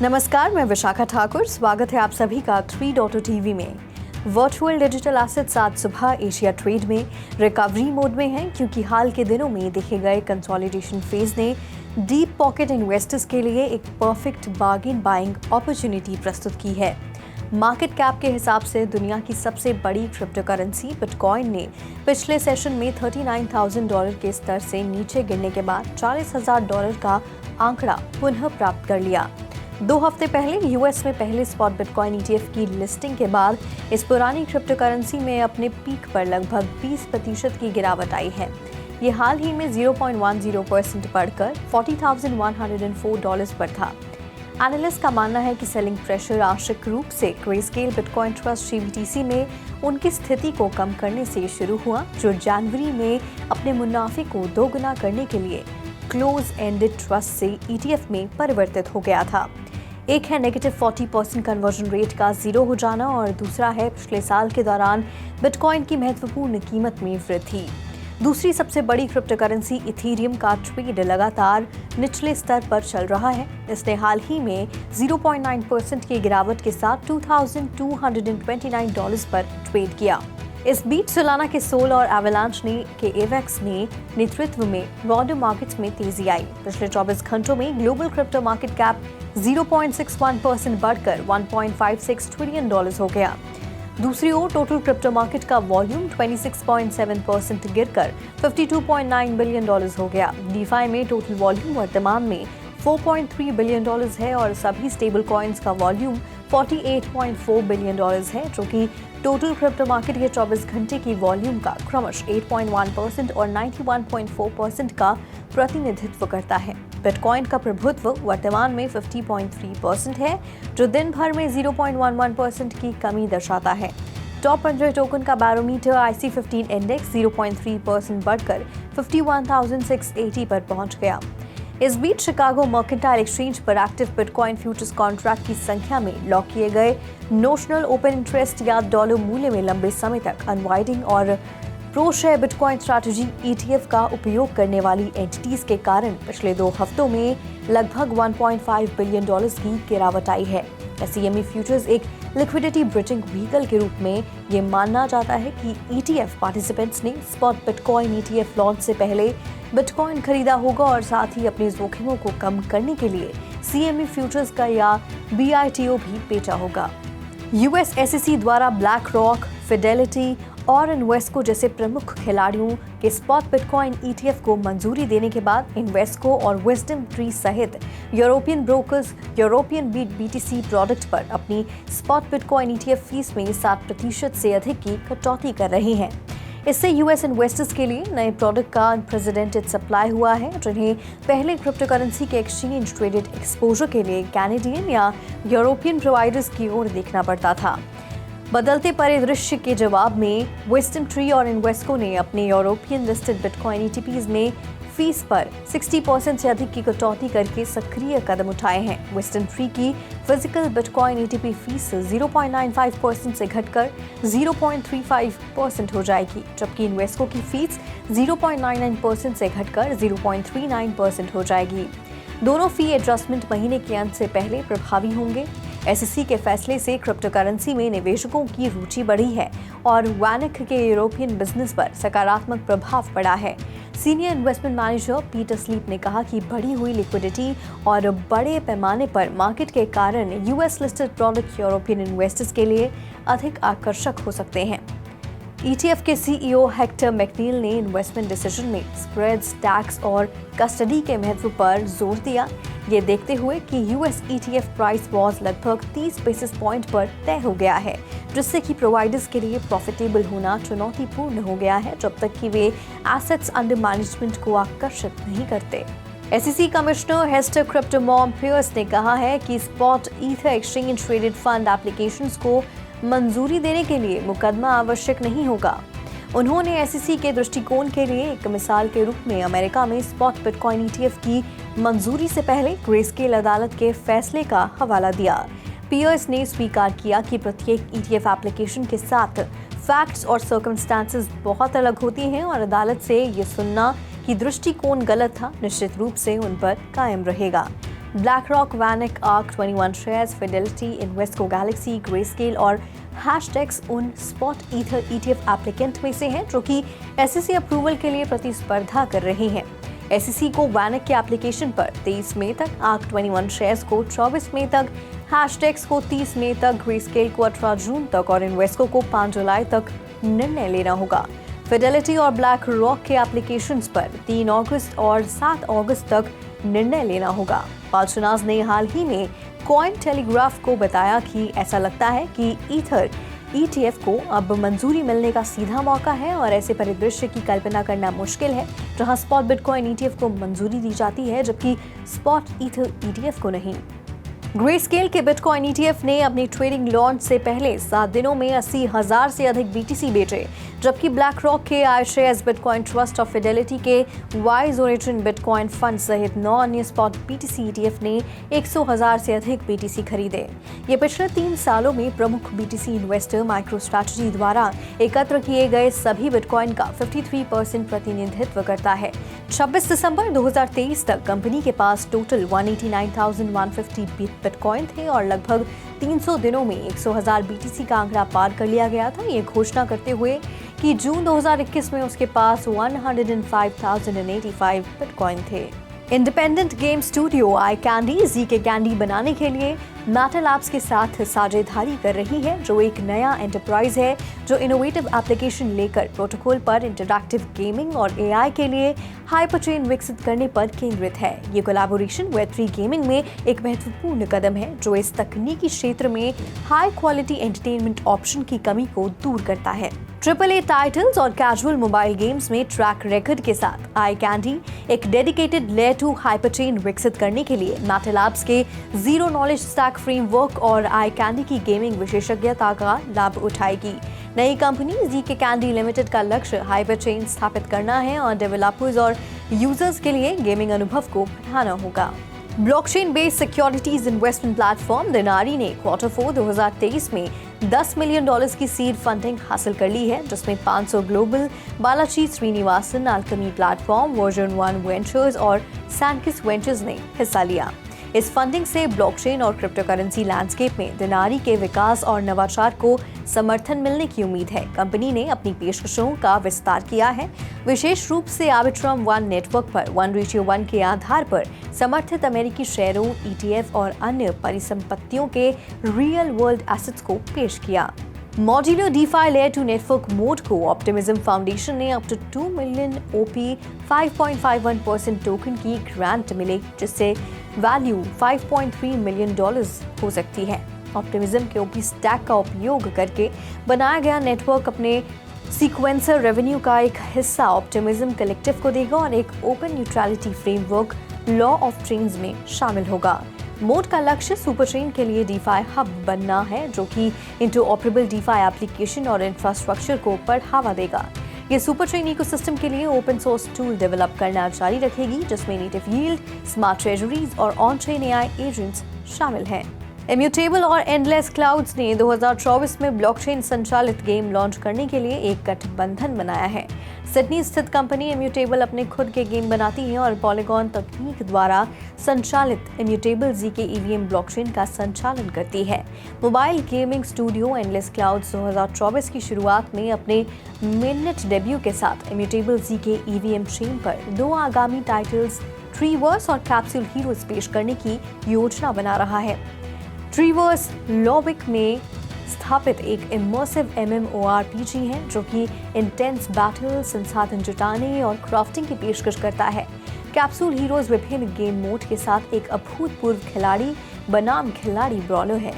नमस्कार, मैं विशाखा ठाकुर। स्वागत है आप सभी का 3.0 टीवी में। वर्चुअल डिजिटल एसेट्स आज सुबह एशिया ट्रेड में रिकवरी मोड में हैं, क्योंकि हाल के दिनों में देखे गए कंसोलिडेशन फेज ने डीप पॉकेट इन्वेस्टर्स के लिए एक परफेक्ट बार्गेन बाइंग अपॉर्चुनिटी प्रस्तुत की है। मार्केट कैप के हिसाब से दुनिया की सबसे बड़ी क्रिप्टो करेंसी बिटकॉइन ने पिछले सेशन में $39,000 के स्तर से नीचे गिरने के बाद $40,000 का आंकड़ा पुनः प्राप्त कर लिया। 2 हफ्ते पहले यूएस में पहले स्पॉट बिटकॉइन ईटीएफ की लिस्टिंग के बाद इस पुरानी क्रिप्टो करेंसी में अपने पीक पर लगभग 20% की गिरावट आई है। ये हाल ही में 0.10% बढ़कर $40,104 पर था। एनालिस्ट का मानना है कि सेलिंग प्रेशर आंशिक रूप से ग्रेस्केल बिटकॉइन ट्रस्ट जीबीटीसी में उनकी स्थिति को कम करने से शुरू हुआ, जो जनवरी में अपने मुनाफे को दोगुना करने के लिए क्लोज एंडेड ट्रस्ट से ईटीएफ में परिवर्तित हो गया था। एक है नेगेटिव 40% कन्वर्जन रेट का जीरो हो जाना और दूसरा है पिछले साल के दौरान बिटकॉइन की महत्वपूर्ण कीमत में वृद्धि। दूसरी सबसे बड़ी क्रिप्टो करेंसी इथेरियम का ट्रेड लगातार निचले स्तर पर चल रहा है। इसने हाल ही में 0.9% की गिरावट के साथ $2,229 पर ट्रेड किया। इस बीच सोलाना के सोल और एवलांच के एवेक्स ने नेतृत्व में ब्रॉडर मार्केट्स में तेजी आई। पिछले 24 घंटों में ग्लोबल क्रिप्टो मार्केट कैप 0.61% बढ़कर $1.56 ट्रिलियन हो गया। दूसरी ओर टोटल क्रिप्टो मार्केट का वॉल्यूम 26.7% गिरकर $52.9 बिलियन हो गया। डीफाई में टोटल वॉल्यूम वर्तमान में $4.3 बिलियन है और सभी स्टेबल कॉइन्स का वॉल्यूम $48.4 बिलियन है, जो कि टोटल क्रिप्टो मार्केट के 24 घंटे की वॉल्यूम का क्रमश 8.1% और 91.4% का प्रतिनिधित्व करता है। बिटकॉइन का प्रभुत्व वर्तमान में 50.3% है, जो दिन भर में 0.11% की कमी दर्शाता है। टॉप 15 टोकन का बैरोमीटर IC15 इंडेक्स 0.3% बढ़कर 51,680 पर पहुंच गया। इस बीच शिकागो मर्केंटाइल एक्सचेंज पर एक्टिव बिटकॉइन फ्यूचर्स कॉन्ट्रैक्ट की संख्या में लॉक किए गए नोशनल ओपन इंटरेस्ट या डॉलर मूल्य में लंबे समय तक अनवाइडिंग और pro share bitcoin strategy ETF का उपयोग करने वाली एंटिटीज के कारण पिछले 2 हफ्तों में लगभग $1.5 बिलियन की गिरावट आई है। CME फ्यूचर्स एक लिक्विडिटी ब्रिजिंग व्हीकल के रूप में ये माना जाता है कि ETF पार्टिसिपेंट्स ने स्पॉट बिटकॉइन ETF लॉन्च से पहले बिटकॉइन खरीदा होगा और साथ ही अपने जोखिमों को कम करने के लिए CME फ्यूचर्स का या BITO भी बेचा होगा। US SEC द्वारा ब्लैक रॉक, फिडेलिटी और इन्वेस्को जैसे प्रमुख खिलाड़ियों के स्पॉट बिटकॉइन ETF को मंजूरी देने के बाद इन्वेस्को और विजडम ट्री सहित European brokers European BTC product पर अपनी स्पॉट बिटकॉइन ETF फीस में 7% से अधिक की कटौती कर रहे हैं। इससे US इन्वेस्टर्स के लिए नए प्रोडक्ट का अनप्रेसिडेंटेड सप्लाई हुआ है, जिन्हें पहले क्रिप्टो करेंसी के एक्सचेंज ट्रेडेड एक्सपोजर के लिए कैनेडियन या यूरोपियन प्रोवाइडर्स की ओर देखना पड़ता था। बदलते परिदृश्य के जवाब में विजडम ट्री और इन्वेस्को ने अपने यूरोपियन लिस्टेड बिटकॉइन ETPs में फीस पर 60% से अधिक की कटौती करके सक्रिय कदम उठाए हैं। विजडम ट्री की फिजिकल बिटकॉइन ETP फीस 0.95% से घटकर 0.35% हो जाएगी, जबकि इन्वेस्को की फीस 0.99% से घटकर 0.39% हो जाएगी। दोनों फी एडजस्टमेंट महीने के अंत से पहले प्रभावी होंगे। SEC के फैसले से क्रिप्टो करेंसी में निवेशकों की रुचि बढ़ी है और वानिक के यूरोपियन बिजनेस पर सकारात्मक प्रभाव पड़ा है। Senior investment manager Peter sleep ने कहा कि बढ़ी हुई लिक्विडिटी और बड़े पैमाने पर मार्केट के कारण US listed product European investors के लिए अधिक आकर्षक हो सकते हैं। ETF के CEO हेक्टर मैकनील ने इन्वेस्टमेंट डिसीजन में स्प्रेड्स, टैक्स और कस्टडी के महत्व पर जोर दिया, ये देखते हुए कि US ETF प्राइस वॉज लगभग 30 बेसिस पॉइंट पर तय हो गया है, जिससे कि प्रोवाइडर्स के लिए प्रॉफिटेबल होना चुनौतीपूर्ण हो गया है जब तक कि वे एसेट्स अंडर मैनेजमेंट को आकर्षित नहीं करते। SEC कमिश्नर हेस्टर क्रिप्टोमॉम पियर्स ने कहा है कि spot ether exchange traded fund applications को मंजूरी देने के लिए मुकदमा आवश्यक नहीं होगा। उन्होंने SEC के दृष्टिकोण के लिए एक मिसाल के रूप में अमेरिका में स्पॉट बिटकॉइन ETF की मंजूरी से पहले ग्रेस्केल अदालत के फैसले का हवाला दिया। पियर्स ने स्वीकार किया कि प्रत्येक ETF एप्लीकेशन के साथ फैक्ट्स और सर्कमस्टांसेस बहुत अलग होती हैं और अदालत से ये सुनना कि दृष्टिकोण गलत था निश्चित रूप से उन पर कायम रहेगा। BlackRock, VanEck, ARK 21 shares, Fidelity, Invesco, Galaxy, greyscale और हैशटैग्स उन स्पॉट ईथर ETF एप्लीकेंट में से हैं जो कि SEC अप्रूवल के लिए प्रतिस्पर्धा कर रहे हैं। SEC को VanEck के एप्लीकेशन पर 23 मई तक, ARK 21 शेयर्स को 24 मई तक, हैशटैग्स को 30 मई तक, ग्रेस्केल को 18 जून तक और इन्वेस्को को 5 जुलाई तक निर्णय लेना होगा। फिडेलिटी और ब्लैक रॉक के एप्लीकेशंस पर 3 अगस्त और 7 अगस्त तक निर्णय लेना होगा। पाल्शनाज ने हाल ही में कॉइन टेलीग्राफ को बताया कि ऐसा लगता है कि ईथर ETF को अब मंजूरी मिलने का सीधा मौका है और ऐसे परिदृश्य की कल्पना करना मुश्किल है जहां स्पॉट बिटकॉइन ETF को मंजूरी दी जाती है जबकि स्पॉट ईथर ETF को नहीं। ग्रेस्केल के बिटकॉइन ETF ने अपनी ट्रेडिंग लॉन्च से पहले 7 दिनों में 80,000 से अधिक BTC बेचे, जबकि ब्लैक रॉक के iShares बिटकॉइन ट्रस्ट और फिडेलिटी के वाइज ओरिजिन बिटकॉइन फंड सहित 9 अन्य स्पॉट BTC ETF ने 100,000 से अधिक BTC खरीदे। ये पिछले 3 सालों में प्रमुख BTC इन्वेस्टर MicroStrategy द्वारा एकत्र किए गए सभी बिटकॉइन का 53% प्रतिनिधित्व करता है। 26 दिसंबर 2023 तक कंपनी के पास टोटल 189,150 बिटकॉइन थे और लगभग 300 दिनों में 100,000 BTC का आंकड़ा पार कर लिया गया था, ये घोषणा करते हुए कि जून 2021 में उसके पास 105,085 बिटकॉइन थे। Independent game studio eye candy ZK candy बनाने के लिए मैटर लैब्स के साथ साझेदारी कर रही है, जो एक नया एंटरप्राइज है जो इनोवेटिव एप्लीकेशन लेकर प्रोटोकॉल पर इंटरैक्टिव गेमिंग और AI के लिए हाइपरचेन विकसित करने पर केंद्रित है। ये कोलैबोरेशन Web3 गेमिंग में एक महत्वपूर्ण कदम है जो इस तकनीकी क्षेत्र में हाई क्वालिटी एंटरटेनमेंट ऑप्शन की कमी को दूर करता है। AAA टाइटल्स और कैजुअल मोबाइल गेम्स में ट्रैक रिकॉर्ड के साथ आई कैंडी एक डेडिकेटेड लेयर 2 हाइपरचेन विकसित करने के लिए मैटर लैब्स के जीरो नॉलेज स्टैक फ्रेमवर्क और आई कैंडी की गेमिंग विशेषज्ञता का लाभ उठाएगी। नई कंपनी ZK कैंडी लिमिटेड का लक्ष्य हाइपरचेन स्थापित करना है और डेवलपर्स और यूजर्स के लिए गेमिंग अनुभव को बढ़ाना होगा। Blockchain based securities investment platform Dinari ने Q4 2023 में $10 मिलियन की सीड फंडिंग हासिल कर ली है, जिसमें 500 global, Balaji Srinivasan, Alchemy platform, version 1 ventures और सैनकिस वेंचर्स ने हिस्सा लिया। इस फंडिंग से ब्लॉकचेन और क्रिप्टो करेंसी लैंडस्केप में दिनारी के विकास और नवाचार को समर्थन मिलने की उम्मीद है। कंपनी ने अपनी पेशकशों का विस्तार किया है, विशेष रूप से आर्बिट्रम 1 नेटवर्क पर 1:1 के आधार पर समर्थित अमेरिकी शेयरों, ETF और अन्य परिसंपत्तियों के रियल वर्ल्ड एसेट्स को पेश किया। Modular DeFi layer 2 network mode को ऑप्टिमिज्म फाउंडेशन ने up to 2 million OP 5.51% token की ग्रांट मिले, जिससे वैल्यू $5.3 मिलियन हो सकती है। ऑप्टिमिज्म के OP स्टैक का उपयोग करके बनाया गया नेटवर्क अपने सीक्वेंसर रेवेन्यू का एक हिस्सा ऑप्टिमिज्म कलेक्टिव को देगा और एक open neutrality framework law of trains में शामिल होगा। मोड का लक्ष्य सुपर चेन के लिए DeFi हब बनना है, जो कि इंटरऑपरेबल DeFi एप्लीकेशन और इंफ्रास्ट्रक्चर को बढ़ावा देगा। ये सुपर चेन इकोसिस्टम के लिए ओपन सोर्स टूल डेवलप करना जारी रखेगी, जिसमें नेटिव यील्ड, स्मार्ट ट्रेजरीज और ऑन चेन AI एजेंट्स शामिल हैं। इम्यूटेबल और एंडलेस क्लाउड्स ने 2024 में ब्लॉकचेन संचालित गेम लॉन्च करने के लिए एक गठबंधन बनाया है। सिडनी स्थित कंपनी इम्यूटेबल अपने खुद के गेम बनाती है और पॉलीगॉन तकनीक द्वारा संचालित इम्यूटेबल ZK EVM ब्लॉकचेन का संचालन करती है। Mobile gaming studio endless clouds 2024 की शुरुआत में अपने मेननेट डेब्यू के साथ इम्यूटेबल ZK EVM चेन पर 2 आगामी टाइटल्स ट्रीवर्स और कैप्सूल हीरोज पेश करने की योजना बना रहा है। ट्रीवर्स लॉविक में स्थापित एक इमर्सिव MMORPG है जो कि इंटेंस बैटल, संसाधन जुटाने और क्राफ्टिंग की पेशकश करता है। कैप्सूल हीरोज विभिन्न गेम मोड के साथ एक अभूतपूर्व खिलाड़ी बनाम खिलाड़ी ब्रॉलर है।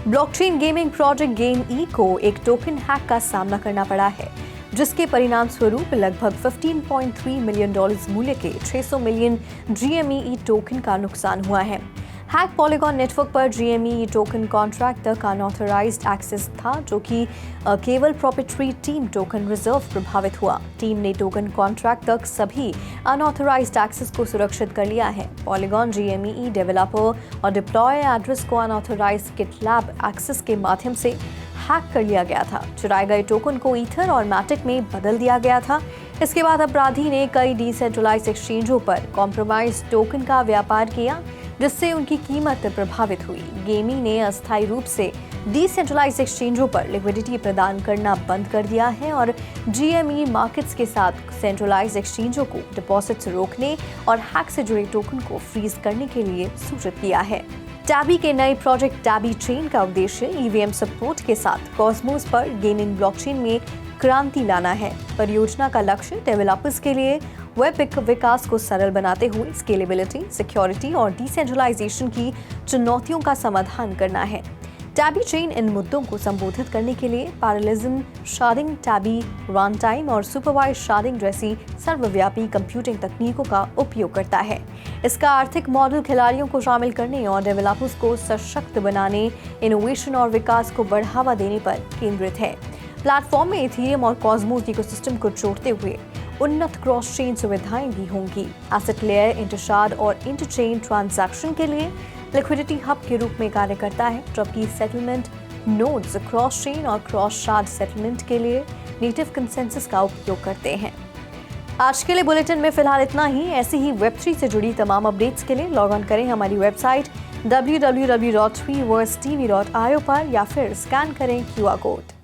ब्लॉकचेन गेमिंग प्रोजेक्ट गेम ई को एक टोकन हैक का सामना करना पड़ा है, जिसके परिणाम स्वरूप लगभग $15.3 मिलियन मूल्य के 600 मिलियन GME टोकन का नुकसान हुआ है। हैक पॉलीगॉन नेटवर्क पर GME टोकन कॉन्ट्रैक्ट तक अनऑथराइज्ड एक्सेस था, जो कि केवल प्रॉपर्टी टीम टोकन रिजर्व प्रभावित हुआ। टीम ने टोकन कॉन्ट्रैक्ट तक सभी अनऑथराइज्ड एक्सेस को सुरक्षित कर लिया है। पॉलीगॉन GME डेवलपर और डिप्लॉय एड्रेस को अनऑथराइज्ड GitLab एक्सेस के माध्यम से हैक कर लिया गया था। चुराए गए टोकन को ईथर और मैटिक में बदल दिया गया था। इसके बाद अपराधी ने कई डिसेंट्रलाइज्ड एक्सचेंजों पर कॉम्प्रोमाइज टोकन का व्यापार किया। जिससे उनकी कीमत प्रभावित हुई। गेमी ने अस्थायी रूप से डिसेंट्रलाइज्ड एक्सचेंजों पर लिक्विडिटी प्रदान करना बंद कर दिया है और GME मार्केट्स के साथ सेंट्रलाइज्ड एक्सचेंजों को डिपॉजिट्स रोकने और हैक से जुड़े टोकन को फ्रीज करने के लिए सूचित किया है। टैबी के नए प्रोजेक्ट टैबी चेन का उद्देश्य EVM सपोर्ट के साथ कॉस्मोस पर गेमिंग ब्लॉकचेन में क्रांति लाना है। परियोजना का लक्ष्य डेवलपर्स के लिए वेब विकास को सरल बनाते हुए स्केलेबिलिटी, सिक्योरिटी और डिसेंट्रलाइजेशन की चुनौतियों का समाधान करना है। टैबी चेन इन मुद्दों को संबोधित करने के लिए parallelism, sharding, tabby run time और सुपरवाइज शार्डिंग जैसी सर्वव्यापी कंप्यूटिंग तकनीकों का उपयोग करता है। इसका आर्थिक मॉडल खिलाड़ियों को शामिल करने और डेवलपर्स को सशक्त बनाने, इनोवेशन और विकास को बढ़ावा देने पर केंद्रित है। प्लेटफॉर्म में इथेरियम और कॉस्मोस इकोसिस्टम को जोड़ते हुए उन्नत क्रॉस चेन सुविधाएं भी होंगी। एसेट लेयर, इंटरशार्ड और इंटरचेन ट्रांजैक्शन के लिए लिक्विडिटी हब के रूप में कार्य करता है, जबकि सेटलमेंट नोड्स क्रॉस चेन और क्रॉस शार्ड सेटलमेंट के लिए नेटिव कंसेंसस का उपयोग करते हैं। आज के लिए बुलेटिन में फिलहाल इतना ही। ऐसी ही Web3 से जुड़ी तमाम अपडेट्स के लिए लॉग ऑन करें हमारी वेबसाइट www.weversetv.io पर या फिर स्कैन करें QR कोड।